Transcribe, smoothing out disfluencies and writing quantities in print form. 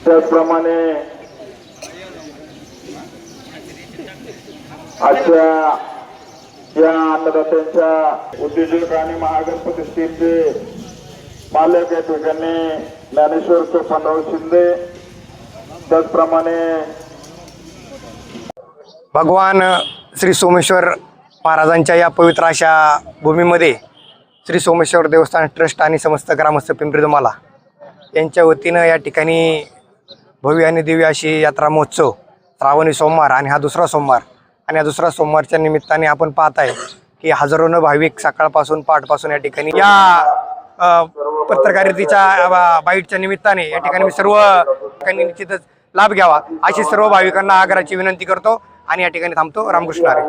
त्याचप्रमाणे आजच्या या अन्नदात्यांच्या उद्योजक आणि महागणपती स्टीलचे मालक या ठिकाणी ज्ञानेश्वर सोपानराव शिंदे, त्याचप्रमाणे भगवान श्री सोमेश्वर महाराजांच्या या पवित्र अशा भूमीमध्ये श्री सोमेश्वर देवस्थान ट्रस्ट आणि समस्त ग्रामस्थ पिंपरी-दुमाला यांच्या वतीनं या ठिकाणी भव्य आणि दिव्य अशी यात्रा महोत्सव श्रावणी सोमवार आणि हा दुसरा सोमवार आणि या दुसरा सोमवारच्या निमित्ताने आपण पाहत आहे की हजारोनं भाविक सकाळपासून पहाटपासून या ठिकाणी या पत्रकारितेच्या बाईटच्या निमित्ताने या ठिकाणी मी सर्व ठिकाणी निश्चितच लाभ घ्यावा अशी सर्व भाविकांना आग्रहाची विनंती करतो आणि या ठिकाणी थांबतो. रामकृष्ण हरी.